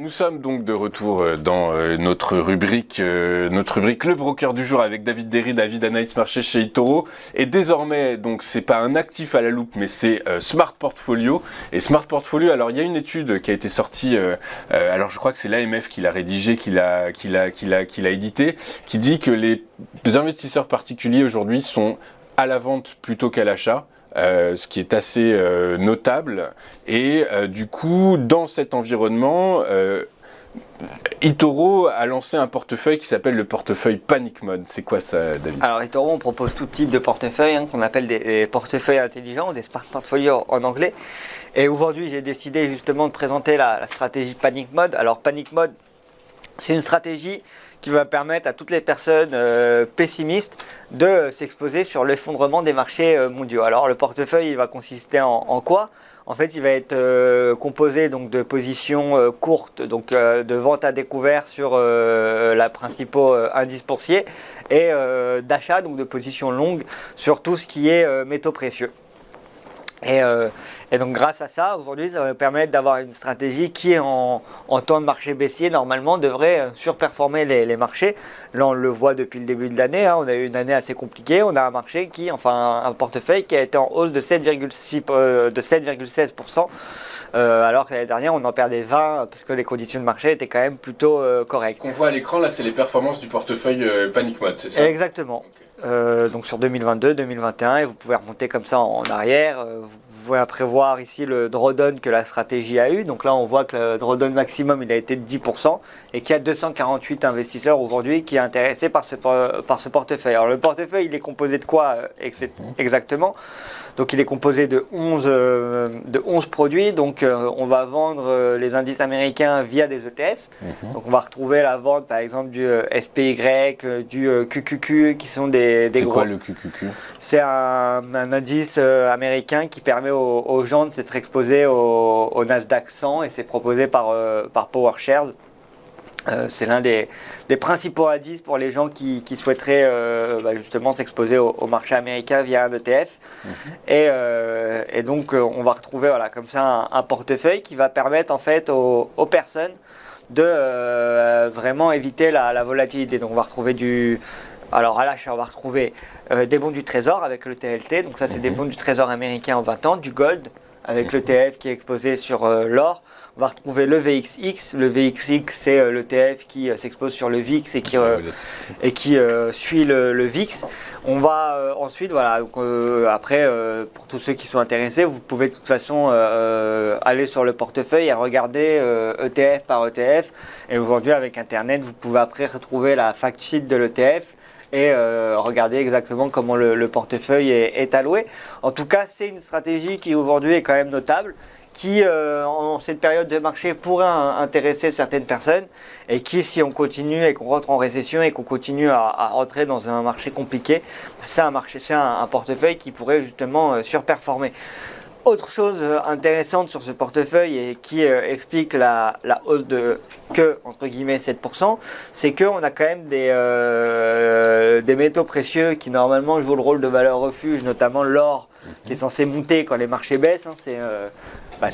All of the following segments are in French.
Nous sommes donc de retour dans notre rubrique Le Broker du jour avec David Derry, David analyste marché chez eToro. Et désormais, donc c'est pas un actif à la loupe, mais c'est Smart Portfolio. Et Smart Portfolio, alors il y a une étude qui a été sortie, alors je crois que c'est l'AMF qui l'a rédigée, qui l'a édité, qui dit que les investisseurs particuliers aujourd'hui sont à la vente plutôt qu'à l'achat. Ce qui est assez notable et du coup dans cet environnement eToro a lancé un portefeuille qui s'appelle le portefeuille Panic Mode. C'est quoi ça, David? Alors eToro, on propose tout type de portefeuille qu'on appelle des portefeuilles intelligents ou des smart portfolios en anglais, et aujourd'hui j'ai décidé justement de présenter la stratégie Panic Mode. Alors Panic Mode, c'est une stratégie qui va permettre à toutes les personnes pessimistes de s'exposer sur l'effondrement des marchés mondiaux. Alors le portefeuille il va consister en quoi? En fait, il va être composé donc de positions courtes, donc de vente à découvert sur la principaux indices boursiers, et d'achat, donc de positions longues sur tout ce qui est métaux précieux. Et donc grâce à ça, aujourd'hui, ça va permettre d'avoir une stratégie qui, en temps de marché baissier, normalement, devrait surperformer les marchés. Là, on le voit depuis le début de l'année. On a eu une année assez compliquée. On a un marché un portefeuille qui a été en hausse de 7,16%. Alors que l'année dernière, on en perdait 20 parce que les conditions de marché étaient quand même plutôt correctes. Ce qu'on voit à l'écran, là, c'est les performances du portefeuille Panic Mode, c'est ça? Exactement. Okay. Donc sur 2022, 2021, et vous pouvez remonter comme ça en arrière. Vous pouvez prévoir ici le drawdown que la stratégie a eu. Donc là, on voit que le drawdown maximum, il a été de 10% et qu'il y a 248 investisseurs aujourd'hui qui sont intéressés par ce portefeuille. Alors le portefeuille, il est composé de quoi exactement? Donc il est composé de 11 produits. Donc on va vendre les indices américains via des ETF. Donc on va retrouver la vente par exemple du SPY, du QQQ qui sont des C'est gros. quoi le QQQ? C'est un indice américain qui permet aux gens de s'être exposés au Nasdaq 100 et c'est proposé par PowerShares. C'est l'un des principaux indices pour les gens qui souhaiteraient justement s'exposer au marché américain via un ETF. Et donc on va retrouver comme ça un portefeuille qui va permettre en fait aux personnes de vraiment éviter la volatilité. Donc on va retrouver alors à l'achat, on va retrouver des bons du trésor avec le TLT. Donc ça, c'est des bons du trésor américain en 20 ans, du gold avec l'ETF qui est exposé sur l'or. On va retrouver le VXX. Le VXX, c'est l'ETF qui s'expose sur le VIX et qui suit le VIX. On va ensuite, après, pour tous ceux qui sont intéressés, vous pouvez de toute façon aller sur le portefeuille et regarder ETF par ETF. Et aujourd'hui, avec Internet, vous pouvez après retrouver la fact sheet de l'ETF et regarder exactement comment le portefeuille est alloué. En tout cas, c'est une stratégie qui aujourd'hui est quand même notable, qui en cette période de marché pourrait intéresser certaines personnes et qui, si on continue et qu'on rentre en récession et qu'on continue à rentrer dans un marché compliqué, c'est un portefeuille qui pourrait justement surperformer. Autre chose intéressante sur ce portefeuille et qui explique la hausse de entre guillemets 7%, c'est qu'on a quand même des métaux précieux qui normalement jouent le rôle de valeur refuge, notamment l'or qui est censé monter quand les marchés baissent. C'est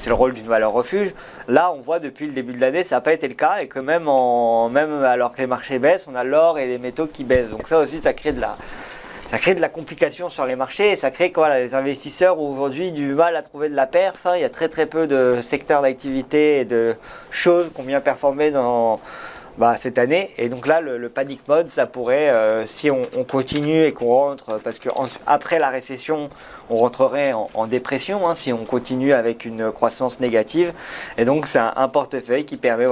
le rôle d'une valeur refuge. Là, on voit depuis le début de l'année, ça n'a pas été le cas et que même alors que les marchés baissent, on a l'or et les métaux qui baissent. Donc ça aussi, ça crée de la complication sur les marchés et ça crée que les investisseurs ont aujourd'hui du mal à trouver de la perf. Il y a très très peu de secteurs d'activité et de choses qui ont bien performé dans cette année. Et donc là, le panic mode, ça pourrait, si on continue et qu'on rentre, parce que après la récession, on rentrerait en dépression si on continue avec une croissance négative. Et donc c'est un portefeuille qui permet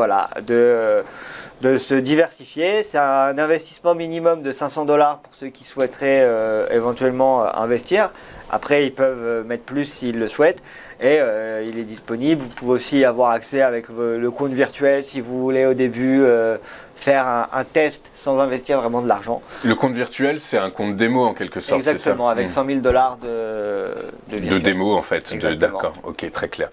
de se diversifier. C'est un investissement minimum de 500 $ pour ceux qui souhaiteraient éventuellement investir. Après, ils peuvent mettre plus s'ils le souhaitent. Et il est disponible. Vous pouvez aussi avoir accès avec le compte virtuel si vous voulez au début faire un test sans investir vraiment de l'argent. Le compte virtuel, c'est un compte démo en quelque sorte. Exactement, c'est ça? avec 100 000 $ de démo en fait. D'accord, ok, très clair.